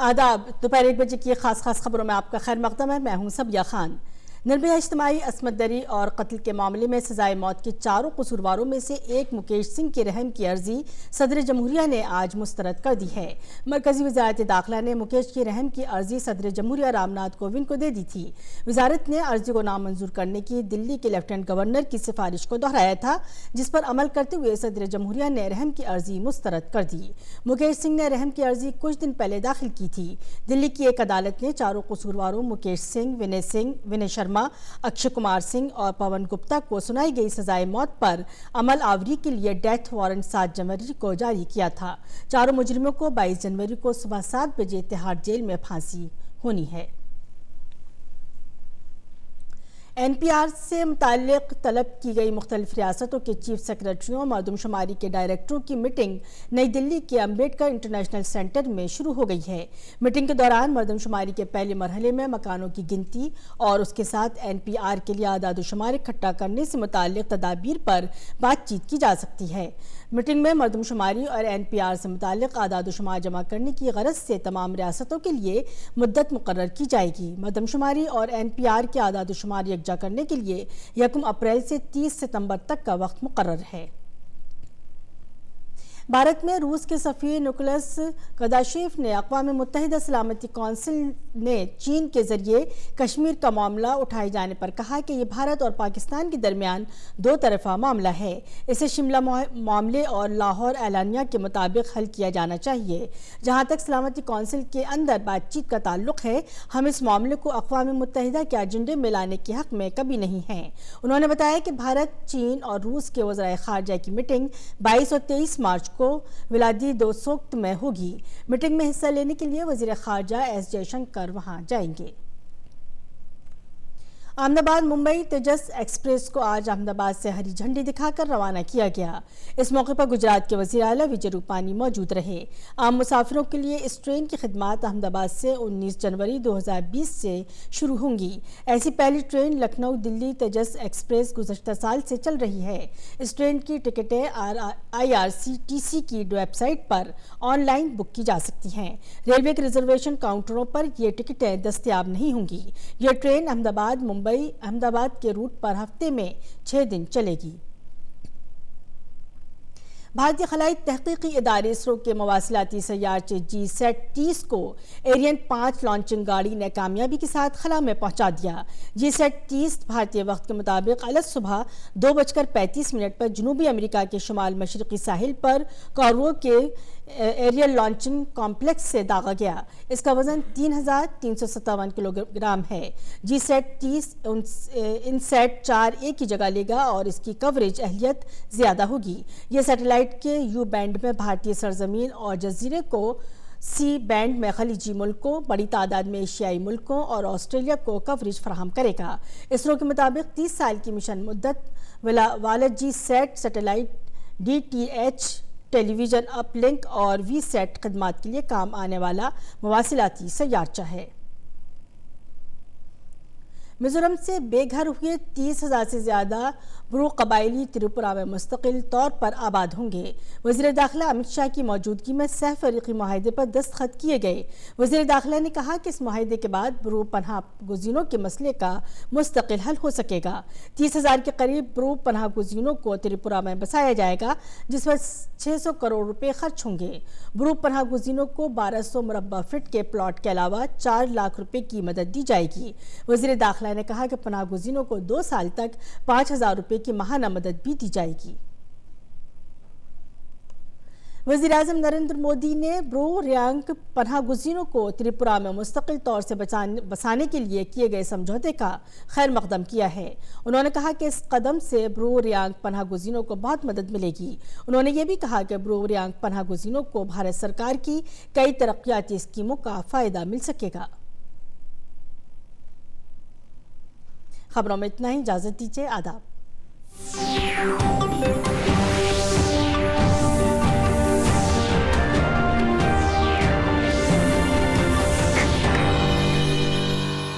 आदाब। दोपहर 1 बजे की खास खबरों में आपका खैर मकदम है। मैं हूं सबिया खान। निर्भया इज्तिमाई असमत दरी और कत्ल के मामले में सजाए मौत के 4 कसूरवारों में से एक मुकेश सिंह की रहम की अर्जी सदर जमहूरिया ने आज मुस्तरद कर दी है। मरकजी वजारत दाखिला ने मुकेश की रहम की अर्जी सदर जमहूरिया रामनाथ कोविंद को दे दी थी। वजारत ने अर्जी को नामंजूर करने की दिल्ली के लेफ्टिनेंट गवर्नर की सिफारिश को दोहराया था, जिस पर अमल करते हुए सदर जमहूरिया ने रहम की अर्जी मुस्तरद कर दी। मुकेश सिंह ने रहम की अर्जी कुछ दिन पहले दाखिल की थी। दिल्ली की एक अदालत ने 4 कसूरवारों मुकेश सिंह, विनय शर्मा, अक्षय कुमार सिंह और पवन गुप्ता को सुनाई गई सजाए मौत पर अमल आवरी के लिए डेथ वारंट 7 जनवरी को जारी किया था। चारों मुजरिमों को 22 जनवरी को सुबह 7 बजे तिहाड़ जेल में फांसी होनी है। NPR से मुताल्लिक तलब की गई मुख्तलिफ रियासतों के चीफ सेक्रेटरियों और मरदमशुमारी के डायरेक्टरों की मीटिंग नई दिल्ली के अम्बेडकर इंटरनेशनल सेंटर में शुरू हो गई है। मीटिंग के दौरान मरदमशुमारी के पहले मरहले में मकानों की गिनती और उसके साथ NPR के लिए आदाद-ओ-शुमार इकट्ठा करने से मुताल्लिक तदाबीर पर बातचीत की जा सकती है। मीटिंग में मरदमशुमारी और NPR से मुताल्लिक आदाद-ओ-शुमार जमा करने की गरज से तमाम रियासतों के लिए मुद्दत मुकर्रर की जाएगी। मरदमशुमारी और NPR के आदाद-ओ-शुमार यकजा करने के लिए 1 अप्रैल से 30 सितंबर तक का वक्त मुकर्रर है। भारत में रूस के सफ़ीर निकोलस कदाशेव ने अक़वाम मुत्तहिदा सलामती कौंसिल ने चीन के ज़रिए कश्मीर का मामला उठाए जाने पर कहा कि ये भारत और पाकिस्तान के दरमियान 2 तरफ़ा मामला है। इसे शिमला मामले और लाहौर एलानिया के मुताबिक हल किया जाना चाहिए। जहाँ तक सलामती कौंसिल के अंदर बातचीत का ताल्लुक़ है, हम इस मामले को अक़वाम मुत्तहिदा के एजेंडे में लाने के हक़ में कभी नहीं हैं। उन्होंने बताया कि भारत, चीन और रूस के वज़राए ख़ारजा की मीटिंग 22 और 23 मार्च को व्लादिवोस्तोक में होगी। मीटिंग में हिस्सा लेने के लिए वज़ीर ख़ारजा S जयशंकर वहां जाएंगे। अहमदाबाद मुंबई तेजस एक्सप्रेस को आज अहमदाबाद से हरी झंडी दिखाकर रवाना किया गया। इस मौके पर गुजरात के वज़ीर आला विजय रूपानी मौजूद रहे। आम मुसाफिरों के लिए इस ट्रेन की खिदमात अहमदाबाद से 19 जनवरी 2020 से शुरू होंगी। ऐसी पहली ट्रेन लखनऊ दिल्ली तेजस एक्सप्रेस गुज़श्ता साल से चल रही है। इस ट्रेन की टिकटें IRCTC की वेबसाइट पर ऑनलाइन बुक की जा सकती हैं। रेलवे के रिजर्वेशन काउंटरों पर ये टिकटें दस्तयाब नहीं होंगी। ये ट्रेन अहमदाबाद के रूट पर हफ्ते में 6 दिन चलेगी। भारतीय खलाई तहकीकी इदारे इसरो के मवासिलाती सैयारचे GSAT-30 को एरियन 5 लॉन्चिंग गाड़ी ने कामयाबी के साथ खला में पहुंचा दिया। GSAT-30 भारतीय वक्त के मुताबिक अलग सुबह 2:35 पर जनूबी अमेरिका के शुमाल मशरकी साहिल पर कॉर्वो के एरियल लॉन्चिंग कॉम्प्लेक्स से दागा गया। इसका वजन 3,357 किलोग्राम है। GSAT-30 इनसैट 4A की जगह लेगा और इसकी कवरेज अहलियत ज़्यादा होगी। यह सैटेलाइट के U बैंड में भारतीय सरजमीन और जजीरे को, C बैंड में खलीजी मुल्कों, बड़ी तादाद में एशियाई मुल्कों और ऑस्ट्रेलिया को कवरेज फराहम करेगा। इसरो के मुताबिक 30 साल की मिशन मुद्दत वाला GSAT satellite DTH television uplink और VSAT खदमात के लिए काम आने वाला मवासिलाती सैयारचा है। मिजोरम से बेघर हुए 30,000 से ज़्यादा ब्रू कबायली त्रिपुरा में मुस्तकिल तौर पर आबाद होंगे। वज़ीर दाखिला अमित शाह की मौजूदगी में सह फरीकी माहिदे पर दस्तखत किए गए। वज़ीर दाखिला ने कहा कि इस माहिदे के बाद ब्रू पनाह गुज़ीनों के मसले का मुस्तकिल हल हो सकेगा। 30,000 के करीब ब्रू पनाह गुज़ीनों को त्रिपुरा में बसाया जाएगा, जिस पर 600 करोड़ रुपये खर्च होंगे। ब्रू पनाह गुज़ीनों को 1200 मुरब्बा फीट के प्लॉट के अलावा 4 लाख रुपये की मदद दी जाएगी। वज़ीर दाखिला ने कहा कि पनाह गुज़ीनों को 2 साल तक 5,000 रुपये की माहाना मदद भी दी जाएगी। वज़ीर आज़म नरेंद्र मोदी ने ब्रू रियांग पनाह गुज़ीनों को त्रिपुरा में मुस्तकिल तौर से बसाने के लिए किए गए समझौते का खैर मकदम किया है। उन्होंने कहा कि इस कदम से ब्रू रियांग पनाह गुज़ीनों को बहुत मदद मिलेगी। उन्होंने ये भी कहा कि ब्रू रियांग पनाह गुज़ीनों को भारत सरकार की कई तरक्याती स्कीमों का फ़ायदा मिल सकेगा। खबरों में इतना ही। इजाज़त दीजिए। आदाब।